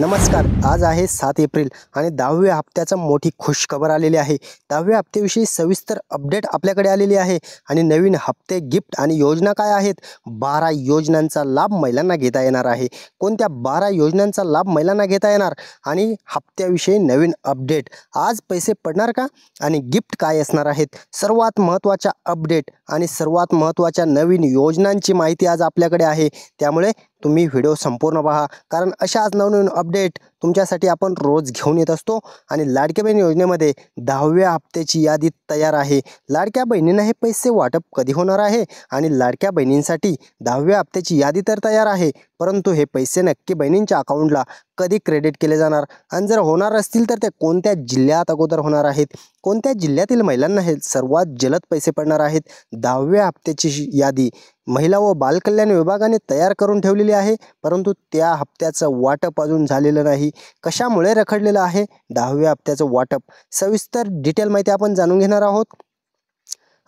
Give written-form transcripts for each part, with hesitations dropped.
नमस्कार. आज आहे 7 एप्रिल आणि 10व्या हप्त्याची मोठी खुशखबर आलेली आहे. 10व्या हप्त्याविषयी सविस्तर अपडेट आपल्याकडे आलेली आहे आणि नवीन हप्ते, गिफ्ट आणि योजना काय आहेत? 12 योजनांचा लाभ महिलांना घेता येणार आहे. कोणत्या 12 योजनांचा लाभ महिलांना घेता येणार आणि हप्त्याविषयी नवीन अपडेट. आज पैसे पडणार का आणि गिफ्ट काय असणार आहेत? सर्वात महत्त्वाच्या अपडेट आणि सर्वात महत्त्वाच्या नवीन योजनांची माहिती आज आपल्याकडे आहे. त्यामुळे तुम्ही व्हिडिओ संपूर्ण पहा, कारण अशाच नवनवीन अपडेट तुमच्यासाठी आपण रोज घेऊन येत असतो. आणि लाडक्या बहीण योजनेमध्ये 10व्या हप्त्याची यादी तयार आहे. लाडक्या बहिणींना हे पैसे वाटप कधी होणार आहे आणि लाडक्या बहिणींसाठी 10व्या हप्त्याची यादी तर तयार आहे, परंतु हे पैसे नक्की बहिणींच्या अकाउंटला कधी क्रेडिट केले जाणार आणि जर होणार असतील तर ते कोणत्या जिल्ह्यात अगोदर होणार आहेत? कोणत्या जिल्ह्यातील महिलांना हे सर्वात जलद पैसे पडणार आहेत? 10व्या हप्त्याची यादी महिला व बालकल्याण विभागाने तयार करून ठेवलेली आहे, परंतु त्या हप्त्याचं वाटप अजून झालेलं नाही. कशामुळे रखडलेलं आहे 10व्या हप्त्याचं वाटप? सविस्तर डिटेल माहिती आपण जाणून घेणार आहोत.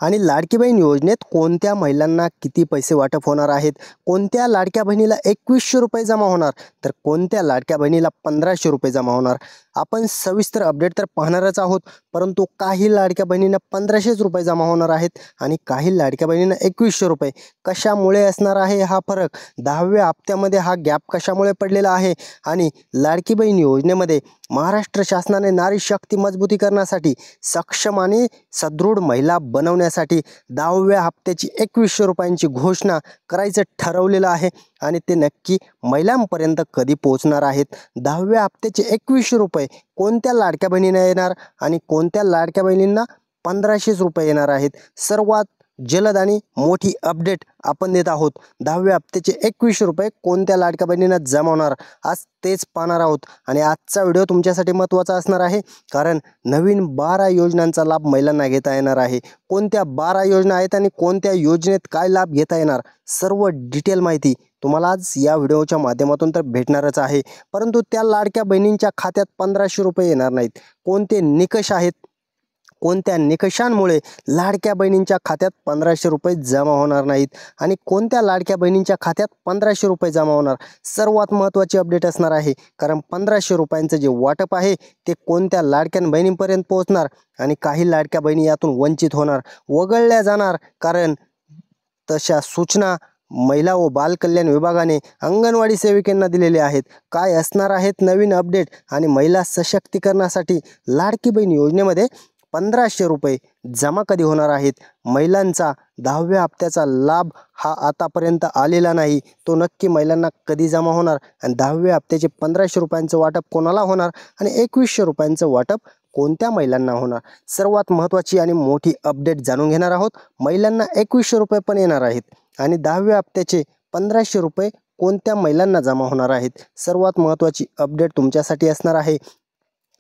आणि लाडकी बहीण योजनेत कोणत्या महिलांना किती पैसे वाटप होणार आहेत? कोणत्या लाडक्या बहिणीला 2100 रुपये जमा होणार तर कोणत्या लाडक्या बहिणीला 1500 रुपये जमा होणार? आपण सविस्तर अपडेट तर पाहणारच आहोत, परंतु काही लाडक्या बहिणींना 1500 रुपये जमा होणार आहेत आणि काही लाडक्या बहिणींना 2100 रुपये. कशामुळे असणार आहे हा फरक? 10व्या हप्त्यामध्ये हा गॅप कशामुळे पडलेला आहे? आणि लाडकी बहीण योजनेमध्ये महाराष्ट्र शासनाने नारी शक्ती मजबूतीकरणासाठी सक्षम आणि सदृढ महिला बनवण्यासाठी 10व्या हप्त्याची 2100 रुपयांची घोषणा करायचं ठरवलेलं आहे आणि ते नक्की महिलांपर्यंत कधी पोहोचणार आहेत? 10व्या हप्त्याचे 2100 रुपये कोणत्या लाडक्या बहिणींना येणार आणि कोणत्या लाडक्या बहिणींना 1500 रुपये येणार आहेत? सर्वात जलद आणि मोठी अपडेट आपण देत आहोत. 10व्या हप्त्याचे 2100 रुपये कोणत्या लाडक्या बहिणींना जमा होणार, आज तेच पाहणार आहोत. आणि आजचा व्हिडिओ तुमच्यासाठी महत्त्वाचा असणार आहे, कारण नवीन 12 योजनांचा लाभ महिलांना घेता येणार आहे. कोणत्या 12 योजना आहेत आणि कोणत्या योजनेत काय लाभ घेता येणार, सर्व डिटेल माहिती तुम्हाला आज या व्हिडिओच्या माध्यमातून तर भेटणारच आहे. परंतु त्या लाडक्या बहिणींच्या खात्यात 1500 रुपये येणार नाहीत. कोणते निकष आहेत? कोणत्या निकषांमुळे लाडक्या बहिणींच्या खात्यात 1500 रुपये जमा होणार नाहीत आणि कोणत्या लाडक्या बहिणींच्या खात्यात 1500 रुपये जमा होणार? सर्वात महत्त्वाची अपडेट असणार आहे, कारण 1500 रुपयांचं जे वाटप आहे ते कोणत्या लाडक्या बहिणींपर्यंत पोहोचणार आणि काही लाडक्या बहिणी यातून वंचित होणार, वगळल्या जाणार. कारण तशा सूचना महिला व बालकल्याण विभागाने अंगणवाडी सेविकांना दिलेले आहेत. काय असणार आहेत नवीन अपडेट आणि महिला सशक्तीकरणासाठी लाडकी बहीण योजनेमध्ये 1500 रुपये जमा कधी होणार आहेत? महिलांचा 10व्या हप्त्याचा लाभ हा आतापर्यंत आलेला नाही, तो नक्की महिलांना कधी जमा होणार आणि 10व्या हप्त्याचे 1500 रुपयांचं वाटप कोणाला होणार आणि 2100 रुपयांचं वाटप कोणत्या महिलांना होणार? सर्वात महत्त्वाची आणि मोठी अपडेट जाणून घेणार आहोत. महिलांना 2100 रुपये पण येणार आहेत आणि 10व्या हप्त्याचे 1500 रुपये कोणत्या महिलांना जमा होणार आहेत? सर्वात महत्त्वाची अपडेट तुमच्यासाठी असणार आहे,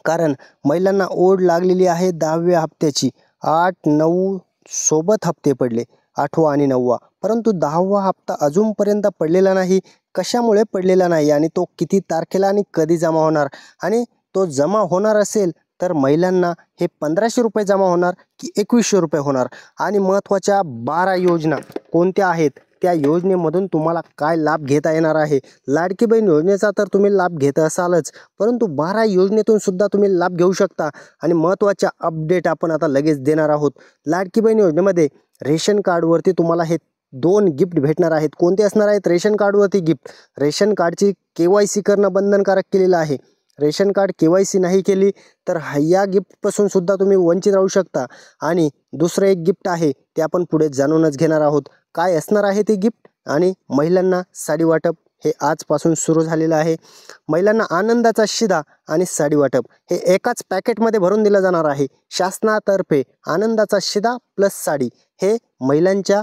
कारण महिलांना ओढ लागलेली आहे 10व्या हप्त्याची. 8-9 सोबत हप्ते पडले, 8वा आणि 9वा, परंतु 10वा हप्ता अजूनपर्यंत पडलेला नाही. कशामुळे पडलेला नाही आणि तो किती तारखेला आणि कधी जमा होणार? आणि तो जमा होणार असेल तर महिलांना हे 1500 रुपये जमा होणार की 2100 रुपये होणार? आणि महत्त्वाच्या 12 योजना कोणत्या आहेत? त्या योजनेमधून तुम्हाला काय लाभ घेता येणार आहे? लाडकी बहीण योजनेचा तर तुम्ही लाभ घेत असालच, परंतु 12 योजनेतून सुद्धा तुम्ही लाभ घेऊ शकता. आणि महत्त्वाच्या अपडेट आपण आता लगेच देणार आहोत. लाडकी बहीण योजनेमध्ये रेशन कार्डवरती तुम्हाला हे 2 गिफ्ट भेटणार आहेत. कोणते असणार आहेत रेशन कार्डवरती गिफ्ट? रेशन कार्डची KYC करणं बंधनकारक केलेलं आहे. रेशन कार्ड KYC नाही केली तर या गिफ्टपासून सुद्धा तुम्ही वंचित राहू शकता. आणि दुसरं एक गिफ्ट आहे ते आपण पुढे जाणूनच घेणार आहोत. काय असणार आहे ते गिफ्ट? आणि महिलांना साडी वाटप हे आजपासून सुरू झालेलं आहे. महिलांना आनंदाचा शिधा आणि साडी वाटप हे एकाच पॅकेटमध्ये भरून दिलं जाणार आहे. शासनातर्फे आनंदाचा शिधा प्लस साडी हे महिलांच्या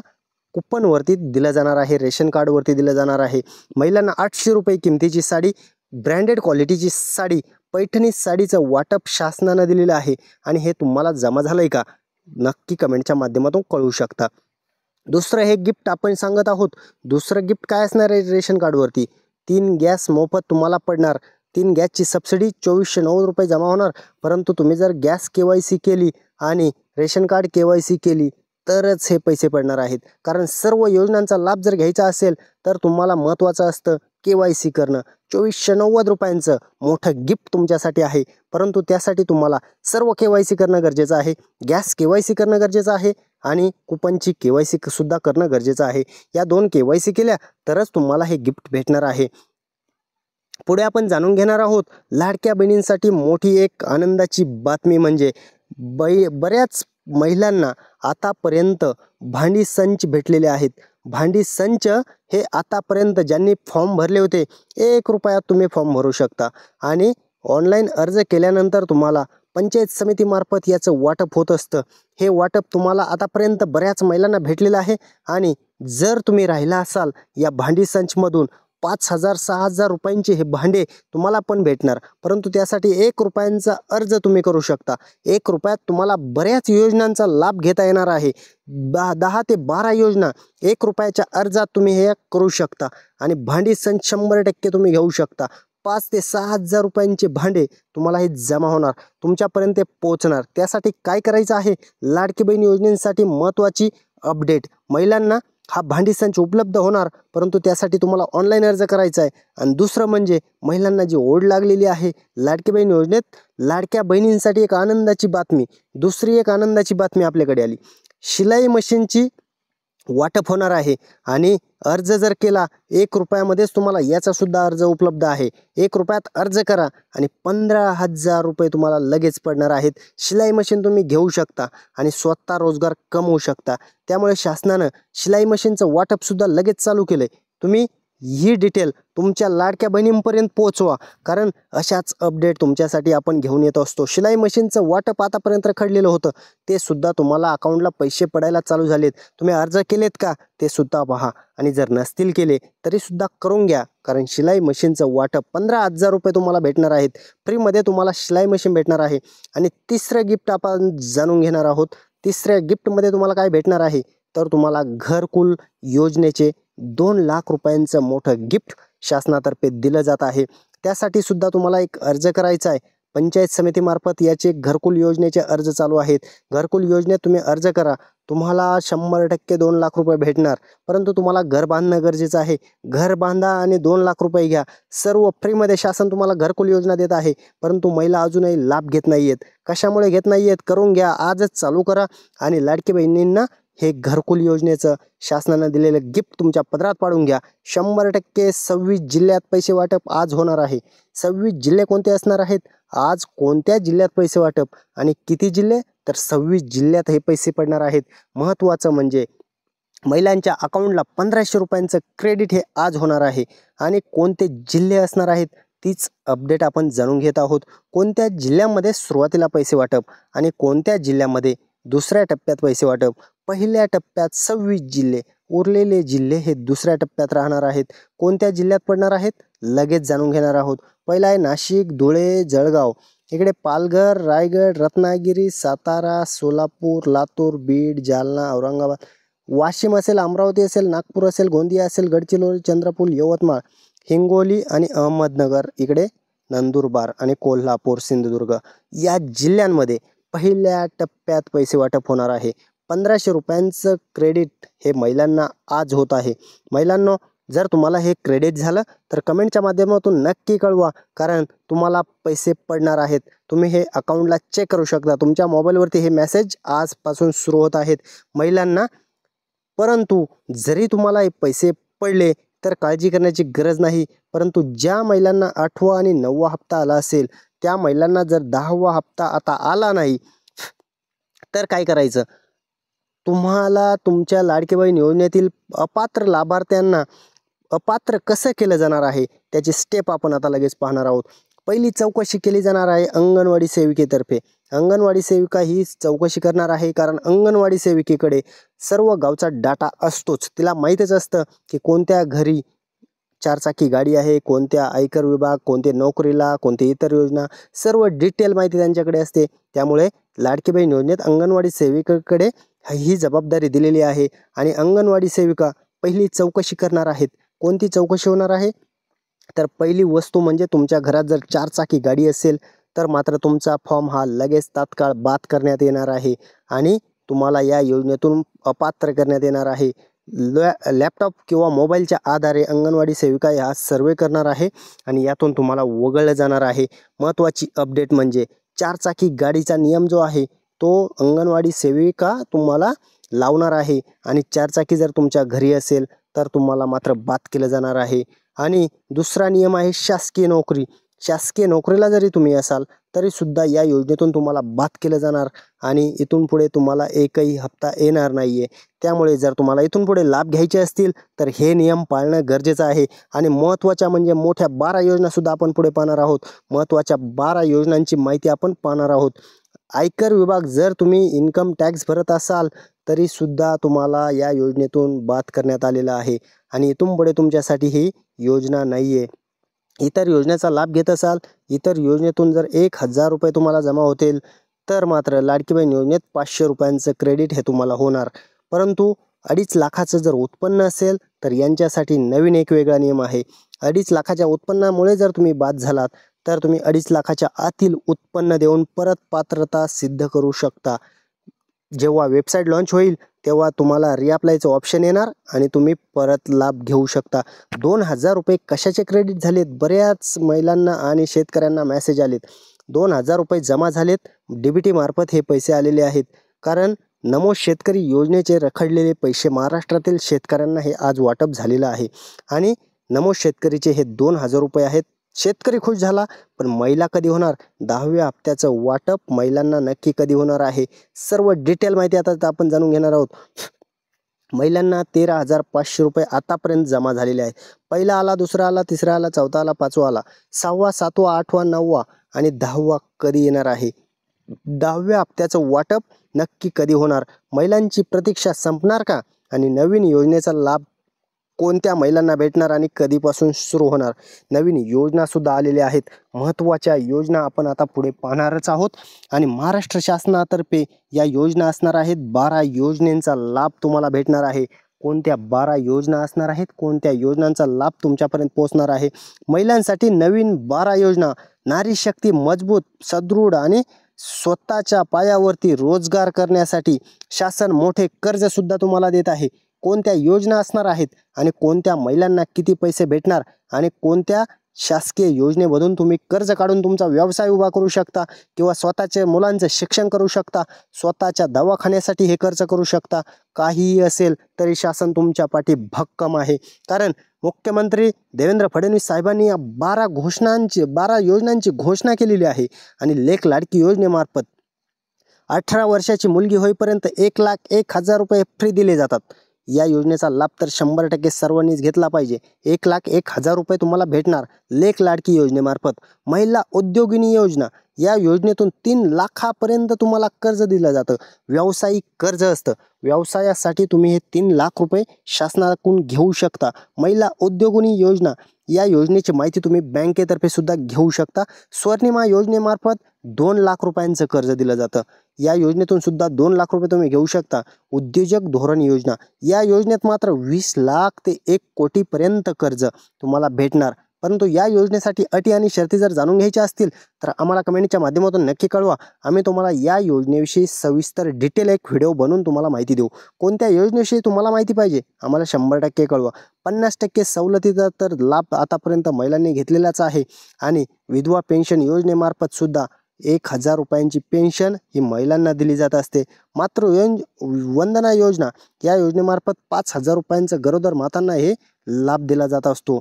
कुपनवरती दिलं जाणार आहे, रेशन कार्डवरती दिलं जाणार आहे. महिलांना 800 रुपये किमतीची साडी, ब्रँडेड क्वालिटीची साडी, पैठणी साडीचं वाटप शासनानं दिलेलं आहे. आणि हे तुम्हाला जमा झालं आहे का? नक्की कमेंटच्या माध्यमातून कळवू शकता. दुसरं हे गिफ्ट आपण सांगत आहोत. दुसरं गिफ्ट काय असणार आहे रेशन कार्डवरती? 3 गॅस मोफत तुम्हाला पडणार. 3 गॅसची सबसिडी 2490 रुपये जमा होणार. परंतु तुम्ही जर गॅस KYC केली आणि रेशन कार्ड KYC केली तरच हे पैसे पडणार आहेत. कारण सर्व योजनांचा लाभ जर घ्यायचा असेल तर तुम्हाला महत्त्वाचं असतं KYC करणं 2490 रुपयांचं मोठं गिफ्ट तुमच्यासाठी आहे. परंतु त्यासाठी तुम्हाला सर्व KYC करणं गरजेचं आहे. गॅस KYC करणं गरजेचं आहे आणि कुपनची KYC सुद्धा करणं गरजेचं आहे. या 2 KYC केल्या तरच तुम्हाला हे गिफ्ट भेटणार आहे. पुढे आपण जाणून घेणार आहोत लाडक्या बहिणींसाठी मोठी एक आनंदाची बातमी म्हणजे बऱ्याच महिलांना आतापर्यंत भांडी संच भेटलेले आहेत. भांडी संच हे आतापर्यंत ज्यांनी फॉर्म भरले होते 1 रुपयात तुम्ही फॉर्म भरू शकता आणि ऑनलाईन अर्ज केल्यानंतर तुम्हाला पंचायत समितीमार्फत याचं वाटप होत असतं. हे वाटप तुम्हाला आतापर्यंत बऱ्याच महिलांना भेटलेलं आहे आणि जर तुम्ही राहिला असाल या भांडी संचमधून 5,000 6,000 रुपयांचे हे भांडे तुम्हाला पण भेटणार. परंतु त्यासाठी 1 रुपयांचा अर्ज तुम्ही करू शकता. 1 रुपयात तुम्हाला बऱ्याच योजनांचा लाभ घेता येणार आहे. 10 ते 12 योजना 1 रुपयाच्या अर्जात तुम्ही हे करू शकता आणि भांडी संच 100% तुम्ही घेऊ शकता. 5 ते 6,000 रुपयांचे भांडे तुम्हाला हे जमा होणार, तुमच्यापर्यंत ते पोहोचणार. त्यासाठी काय करायचं आहे, लाडकी बहीण योजनेसाठी महत्त्वाची अपडेट. महिलांना हा भांडी संच उपलब्ध होणार, परंतु त्यासाठी तुम्हाला ऑनलाईन अर्ज करायचा आहे. आणि दुसरं म्हणजे महिलांना जी ओढ लागलेली आहे लाडकी बहीण योजनेत, लाडक्या बहिणींसाठी एक आनंदाची बातमी. दुसरी एक आनंदाची बातमी आपल्याकडे आली. शिलाई मशीनची वाटप होणार आहे आणि अर्ज जर केला 1 रुपयामध्येच तुम्हाला याचा सुद्धा अर्ज उपलब्ध आहे. 1 रुपयात अर्ज करा आणि 15,000 रुपये तुम्हाला लगेच पडणार आहेत. शिलाई मशीन तुम्ही घेऊ शकता आणि स्वतः रोजगार कमवू शकता. त्यामुळे शासनानं शिलाई मशीनचं वाटप सुद्धा लगेच चालू केलंय. तुम्ही ही डिटेल तुमच्या लाडक्या बहिणींपर्यंत पोहोचवा, कारण अशाच अपडेट तुमच्यासाठी आपण घेऊन येत असतो. शिलाई मशीनचं वाटप आतापर्यंत रखडलेलं होतं, ते सुद्धा तुम्हाला अकाउंटला पैसे पडायला चालू झालेत. तुम्ही अर्ज केलेत का ते सुद्धा पहा आणि जर नसतील केले तरी सुद्धा करून घ्या, कारण शिलाई मशीनचं वाटप 15,000 रुपये तुम्हाला भेटणार आहेत. फ्रीमध्ये तुम्हाला शिलाई मशीन भेटणार आहे. आणि तिसरं गिफ्ट आपण जाणून घेणार आहोत. तिसऱ्या गिफ्टमध्ये तुम्हाला काय भेटणार आहे, तर तुम्हाला घरकुल योजनेचे 2 लाख रुपयांचं मोठं गिफ्ट शासनातर्फे दिलं जात आहे. त्यासाठी सुद्धा तुम्हाला एक अर्ज करायचा आहे. पंचायत समितीमार्फत याचे घरकुल योजनेचे अर्ज चालू आहेत. घरकुल योजनेत तुम्ही अर्ज करा, तुम्हाला 100% 2 लाख रुपये भेटणार. परंतु तुम्हाला घर बांधणं गरजेचं आहे. घर बांधा आणि 2 लाख रुपये घ्या. सर्व फ्रीमध्ये शासन तुम्हाला घरकुल योजना देत आहे, परंतु महिला अजूनही लाभ घेत नाही आहेत. कशामुळे घेत नाही आहेत, करून घ्या, आजच चालू करा आणि लाडकी बहिणींना हे घरकुल योजनेचं शासनानं दिलेलं गिफ्ट तुमच्या पदरात पाडून घ्या. 100% 26 जिल्ह्यात पैसे वाटप आज होणार आहे. 26 जिल्हे कोणते असणार आहेत, आज कोणत्या जिल्ह्यात पैसे वाटप आणि किती जिल्हे, तर 26 जिल्ह्यात हे पैसे पडणार आहेत. महत्त्वाचं म्हणजे महिलांच्या अकाउंटला 1,500 रुपयांचं क्रेडिट हे आज होणार आहे. आणि कोणते जिल्हे असणार आहेत तीच अपडेट आपण जाणून घेत आहोत. कोणत्या जिल्ह्यामध्ये सुरुवातीला पैसे वाटप आणि कोणत्या जिल्ह्यामध्ये दुसऱ्या टप्प्यात पैसे वाटप. पहिल्या टप्प्यात 26 जिल्हे, उरलेले जिल्हे हे दुसऱ्या टप्प्यात राहणार आहेत. कोणत्या जिल्ह्यात पडणार आहेत लगेच जाणून घेणार आहोत. पहिला आहे नाशिक, धुळे, जळगाव. इकडे पालघर, रायगड, रत्नागिरी, सातारा, सोलापूर, लातूर, बीड, जालना, औरंगाबाद, वाशिम असेल, अमरावती असेल, नागपूर असेल, गोंदिया असेल, गडचिरोली, चंद्रपूर, यवतमाळ, हिंगोली आणि अहमदनगर. इकडे नंदुरबार आणि कोल्हापूर, सिंधुदुर्ग या जिल्ह्यांमध्ये पहिल्या टप्प्यात पैसे वाटप होणार आहे. 1,500 रुपयांचं क्रेडिट हे महिलांना आज होत आहे. महिलांनो, जर तुम्हाला हे क्रेडिट झालं तर कमेंटच्या माध्यमातून नक्की कळवा, कारण तुम्हाला पैसे पडणार आहेत. तुम्ही हे अकाउंटला चेक करू शकता. तुमच्या मोबाईलवरती हे मेसेज आजपासून सुरू होत आहेत महिलांना. परंतु जरी तुम्हाला हे पैसे पडले तर काळजी करण्याची गरज नाही. परंतु ज्या महिलांना 8वा आणि 9वा हप्ता आला असेल, त्या महिलांना जर 10वा हप्ता आता आला नाही तर काय करायचं, तुम्हाला तुमच्या लाडकी बहीण योजनेतील अपात्र लाभार्थ्यांना अपात्र कसं केलं जाणार आहे त्याची स्टेप आपण आता लगेच पाहणार आहोत. पहिली चौकशी केली जाणार आहे अंगणवाडी सेविकेतर्फे. अंगणवाडी सेविका ही चौकशी करणार आहे, कारण अंगणवाडी सेविकेकडे सर्व गावचा डाटा असतोच. तिला माहीतच असतं की कोणत्या घरी 4 चाकी गाडी आहे, कोणत्या आयकर विभाग, कोणते नोकरीला, कोणते इतर योजना, सर्व डिटेल माहिती त्यांच्याकडे असते. त्यामुळे लाडकी बहीण योजनेत अंगणवाडी सेविकेकडे ही जबाबदारी दिलेली आहे आणि अंगणवाडी सेविका पहिली चौकशी करणार आहेत. कोणती चौकशी होणार आहे, तर पहिली वस्तू म्हणजे तुमच्या घरात जर 4 चाकी गाडी असेल तर मात्र तुमचा फॉर्म हा लगेच तात्काळ बाद करण्यात येणार आहे आणि तुम्हाला या योजनेतून अपात्र करण्यात येणार आहे. लॅपटॉप किंवा मोबाईलच्या आधारे अंगणवाडी सेविका हा सर्वे करणार आहे आणि यातून तुम्हाला वगळलं जाणार आहे. महत्त्वाची अपडेट म्हणजे 4 चाकी गाडीचा नियम जो आहे तो अंगणवाडी सेविका तुम्हाला लावणार आहे आणि 4 चाकी जर तुमच्या घरी असेल तर तुम्हाला मात्र बाद केलं जाणार आहे. आणि दुसरा नियम आहे शासकीय नोकरी. शासकीय नोकरीला जरी तुम्ही असाल तरीसुद्धा या योजनेतून तुम्हाला बाद केलं जाणार आणि इथून पुढे तुम्हाला एकही हप्ता येणार नाही आहे. त्यामुळे जर तुम्हाला इथून पुढे लाभ घ्यायचे असतील तर हे नियम पाळणं गरजेचं आहे. आणि महत्त्वाच्या म्हणजे मोठ्या 12 योजनासुद्धा आपण पुढे पाहणार आहोत. महत्त्वाच्या 12 योजनांची माहिती आपण पाहणार आहोत. आयकर विभाग जर तुम्ही इन्कम टॅक्स भरत असाल तरीसुद्धा तुम्हाला या योजनेतून बाद करण्यात आलेलं आहे आणि इथून पुढे तुमच्यासाठी ही योजना नाही आहे. इतर योजनेचा लाभ घेत असाल, इतर योजनेतून जर 1000 रुपये तुम्हाला जमा होतील तर मात्र लाडकी बहीण योजनेत 500 रुपयांचं क्रेडिट हे तुम्हाला होणार. परंतु 2.5 लाखाचं जर उत्पन्न असेल तर यांच्यासाठी नवीन एक वेगळा नियम आहे. 2.5 लाखाच्या उत्पन्नामुळे जर तुम्ही बाद झालात तर तुम्ही 2.5 लाखाच्या आतील उत्पन्न देऊन परत पात्रता सिद्ध करू शकता. जेव्हा वेबसाईट लॉन्च होईल तेव्हा तुम्हाला रिअप्लायचं ऑप्शन येणार आणि तुम्ही परत लाभ घेऊ शकता. 2000 रुपये कशाचे क्रेडिट झालेत? बऱ्याच महिलांना आणि शेतकऱ्यांना मेसेज आलेत. 2000 रुपये जमा झालेत, DBT मार्फत हे पैसे आलेले आहेत. कारण नमो शेतकरी योजनेचे रखडलेले पैसे महाराष्ट्रातील शेतकऱ्यांना हे आज वाटप झालेलं आहे आणि नमो शेतकरीचे हे 2000 रुपये आहेत. शेतकरी खुश झाला, पण महिला कधी होणार? 10व्या हप्त्याचं वाटप महिलांना नक्की कधी होणार आहे? सर्व डिटेल माहिती आता आपण जाणून घेणार आहोत. महिलांना 13,500 रुपये आतापर्यंत जमा झालेले आहेत. पहिला आला, दुसरा आला, तिसरा आला, चौथा आला, पाचवा आला, 6वा, 7वा, 8वा, 9वा आणि 10वा कधी येणार आहे? 10व्या हप्त्याचं वाटप नक्की कधी होणार? महिलांची प्रतीक्षा संपणार का? आणि नवीन योजनेचा लाभ कोणत्या महिलांना भेटणार आणि कधीपासून सुरू होणार? नवीन योजनासुद्धा आलेल्या आहेत. महत्त्वाच्या योजना आपण आता पुढे पाहणारच आहोत आणि महाराष्ट्र शासनातर्फे या योजना असणार आहेत. 12 योजनांचा लाभ तुम्हाला भेटणार आहे. कोणत्या 12 योजना असणार आहेत? कोणत्या योजनांचा लाभ तुमच्यापर्यंत पोहोचणार आहे? महिलांसाठी नवीन 12 योजना. नारी शक्ती मजबूत, सदृढ आणि स्वतःच्या पायावरती रोजगार करण्यासाठी शासन मोठे कर्जसुद्धा तुम्हाला देत आहे. कोणत्या योजना असणार आहेत आणि कोणत्या महिलांना किती पैसे भेटणार आणि कोणत्या शासकीय योजनेमधून तुम्ही कर्ज काढून तुमचा व्यवसाय उभा करू शकता किंवा स्वतःच्या मुलांचं शिक्षण करू शकता, स्वतःच्या दवाखान्यासाठी हे कर्ज करू शकता. काहीही असेल तरी शासन तुमच्या पाठी भक्कम आहे. कारण मुख्यमंत्री देवेंद्र फडणवीस साहेबांनी या 12 योजनांची घोषणा केलेली आहे आणि लेक लाडकी योजनेमार्फत 18 वर्षाची मुलगी होईपर्यंत 1,01,000 रुपये फ्री दिले जातात. या योजनेचा लाभ तर 100% सर्वांनीच घेतला पाहिजे. 1,01,000 रुपये तुम्हाला भेटणार लेक लाडकी योजनेमार्फत. महिला उद्योगिनी योजना, या योजनेतून 3 लाखापर्यंत तुम्हाला कर्ज दिलं जातं. व्यावसायिक कर्ज असतं. व्यवसायासाठी तुम्ही हे 3 लाख रुपये शासनाकडून घेऊ शकता. महिला उद्योगिनी योजना, या योजनेची माहिती तुम्ही बँकेतर्फे सुद्धा घेऊ शकता. स्वर्णिमा योजनेमार्फत 2 लाख रुपयांचं कर्ज दिलं जातं. या योजनेतून सुद्धा 2 लाख रुपये तुम्ही घेऊ शकता. उद्योजक धोरण योजना, या योजनेत मात्र 20 लाख ते 1 कोटीपर्यंत कर्ज तुम्हाला भेटणार. परंतु या योजनेसाठी अटी आणि शर्ती जर जाणून घ्यायच्या असतील तर आम्हाला कमेंटच्या माध्यमातून नक्की कळवा. आम्ही तुम्हाला या योजनेविषयी सविस्तर डिटेल एक व्हिडिओ बनवून तुम्हाला माहिती देऊ. कोणत्या योजनेविषयी तुम्हाला माहिती पाहिजे आम्हाला 100% कळवा. 50% सवलतीचा तर लाभ आतापर्यंत महिलांनी घेतलेलाच आहे आणि विधवा पेन्शन योजनेमार्फत सुद्धा 1,000 रुपयांची पेन्शन ही महिलांना दिली जात असते. वंदना योजना, या योजनेमार्फत 5,000 रुपयांचं गरोदर मातांना हे लाभ दिला जात असतो.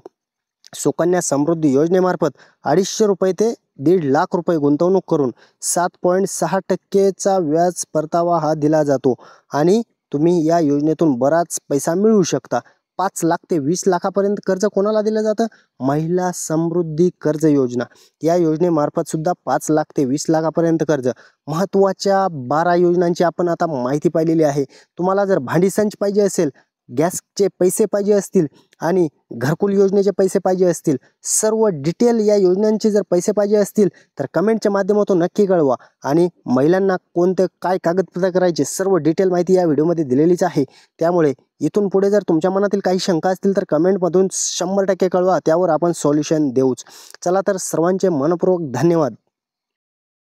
सुकन्या समृद्धी योजनेमार्फत 250 रुपये ते 1.5 लाख रुपये गुंतवणूक करून 7.6% व्याज परतावा हा दिला जातो आणि तुम्ही या योजनेतून बराच पैसा मिळवू शकता. 5 लाख ते 20 लाखापर्यंत कर्ज कोणाला दिलं जातं? महिला समृद्धी कर्ज योजना, या योजनेमार्फत सुद्धा 5 लाख ते 20 लाखापर्यंत कर्ज. महत्त्वाच्या 12 योजनांची आपण आता माहिती पाहिलेली आहे. तुम्हाला जर भांडी संच पाहिजे असेल, गॅसचे पैसे पाहिजे असतील आणि घरकुल योजनेचे पैसे पाहिजे असतील, सर्व डिटेल या योजनांचे जर पैसे पाहिजे असतील तर कमेंटच्या माध्यमातून नक्की कळवा. आणि महिलांना कोणते काय कागदपत्र करायचे सर्व डिटेल माहिती या व्हिडिओमध्ये दिलेलीच आहे. त्यामुळे इथून पुढे जर तुमच्या मनातील काही शंका असतील तर कमेंटमधून 100% कळवा, त्यावर आपण सॉल्युशन देऊच. चला तर सर्वांचे मनपूर्वक धन्यवाद.